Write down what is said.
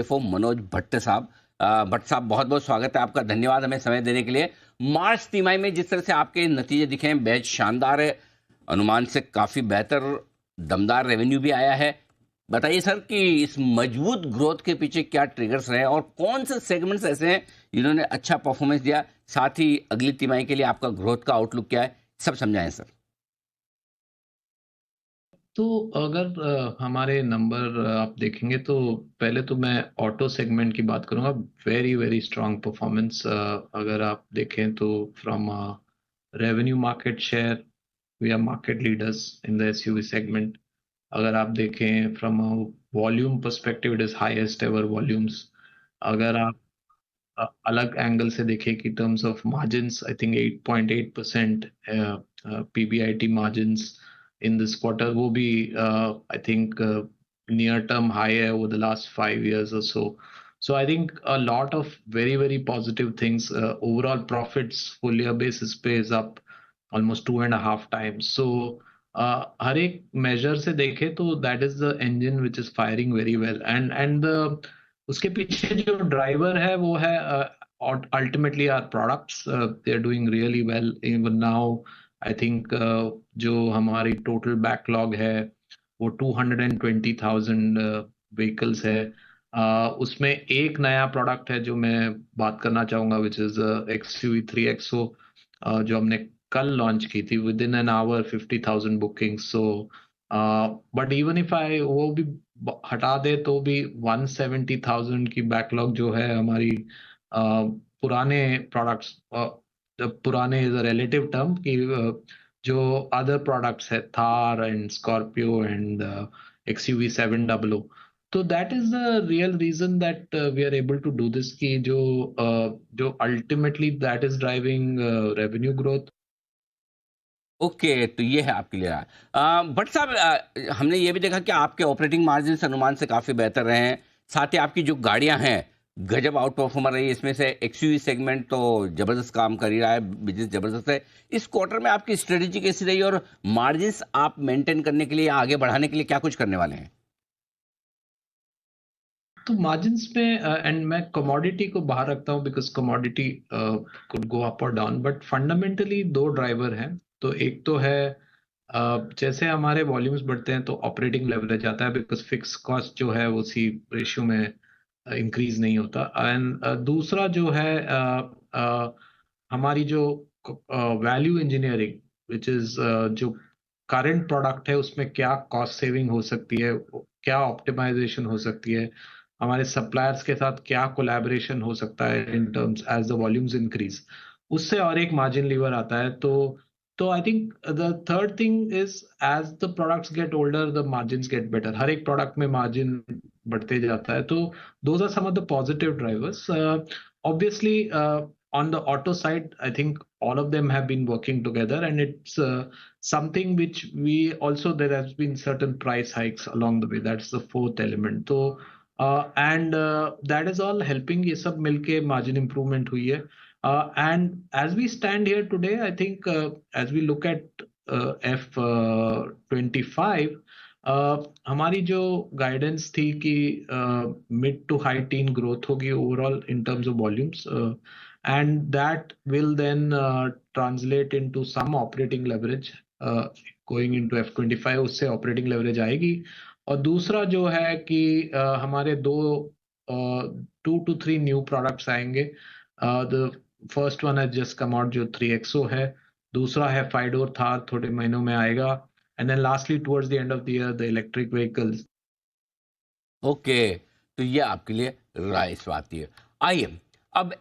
CFO Manoj Bhatt साहब। भट्ट साहब, बहुत बहुत स्वागत है आपका, धन्यवाद हमें समय देने के लिए। मार्च तिमाही में जिस तरह से आपके नतीजे दिखे हैं बेहद शानदार है, अनुमान से काफ़ी बेहतर दमदार रेवेन्यू भी आया है। बताइए सर कि इस मजबूत ग्रोथ के पीछे क्या ट्रिगर्स रहे और कौन से सेगमेंट्स ऐसे हैं जिन्होंने अच्छा परफॉर्मेंस दिया, साथ ही अगली तिमाही के लिए आपका ग्रोथ का आउटलुक क्या है, सब समझाएं सर। तो अगर हमारे नंबर आप देखेंगे तो पहले तो मैं ऑटो सेगमेंट की बात करूंगा। Very very strong performance. अगर आप देखें तो from revenue market share we are market leaders in the SUV segment. अगर आप देखें from volume perspective it is highest ever volumes. अगर आप अलग एंगल से देखें कि terms of margins I think 8.8% PBIT margins in this quarter वो भी I think near term high है over the last 5 years or so. So I think a lot of very very positive things. Overall profits full year basis पे is up almost 2.5 times. So हर एक measure से देखे तो that is the engine which is firing very well. And the उसके पीछे जो driver है वो है ultimately our products. They are doing really well even now. I think जो हमारी टोटल बैकलॉग है वो 220,000 व्हीकल्स है। उसमें एक नया प्रोडक्ट है जो मैं बात करना चाहूंगा विच इज XUV 3XO जो हमने कल लॉन्च की थी with in an hour 50,000 booking. So but even if I वो भी हटा दे तो भी 170,000 की बैकलॉग जो है हमारी पुराने प्रोडक्ट्स, पुराने इज अ रिलेटिव टर्म कि जो अदर प्रोडक्ट्स है Thar and Scorpio and XUV 700। तो that is the real reason that we are able to do this कि जो ultimately that is driving revenue growth. Okay, तो ये है आपके लिए भट्ट साहब, हमने ये भी देखा कि आपके ऑपरेटिंग मार्जिन अनुमान से काफ़ी बेहतर रहे हैं। साथ ही आपकी जो गाड़ियां हैं गजब आउट परफॉर्मर रही है, इसमें से एक्सयूवी सेगमेंट तो जबरदस्त काम कर ही रहा है, बिजनेस जबरदस्त है। इस क्वार्टर में आपकी स्ट्रेटेजी कैसी रही और मार्जिन आप मेंटेन करने के लिए या आगे बढ़ाने के लिए क्या कुछ करने वाले हैं? तो मार्जिन्स में एंड मैं कमोडिटी को बाहर रखता हूँ because commodity could go up और डाउन, बट फंडामेंटली दो ड्राइवर हैं। तो एक तो है जैसे हमारे वॉल्यूम्स बढ़ते हैं तो ऑपरेटिंग लेवरेज आता है बिकॉज फिक्स कॉस्ट जो है वो उसी रेशियो में इंक्रीज नहीं होता। एंड दूसरा जो है हमारी जो वैल्यू इंजीनियरिंग विच इज जो करंट प्रोडक्ट है उसमें क्या कॉस्ट सेविंग हो सकती है, क्या ऑप्टिमाइजेशन हो सकती है, हमारे सप्लायर्स के साथ क्या कोलैबोरेशन हो सकता है in terms as the volumes increase, उससे और एक मार्जिन लीवर आता है। तो I think the third thing is as the products get older the margins get better. हर एक प्रोडक्ट में मार्जिन बढ़ते जाता है। तो those are some of the positive drivers. Obviously on the auto side, I think all of them have been working together, and it's something which we also there has been certain price hikes along the way. That's the fourth element. So and that is all helping ये सब मिलके margin improvement हुई है। And as we stand here today, I think as we look at F25, हमारी जो guidance थी कि mid to high teen growth होगी overall in terms of volumes, and that will then translate into some operating leverage going into F25। उससे operating leverage आएगी। और दूसरा जो है कि हमारे दो 2 to 3 न्यू प्रोडक्ट्स आएंगे। The first one has just come out जो 3XO है। दूसरा है 5 डोर थार, थोड़े महीनों में आएगा। And then lastly, towards the end of the year, the electric vehicles. Okay, तो ये आपके लिए राइस बात है। आइए अब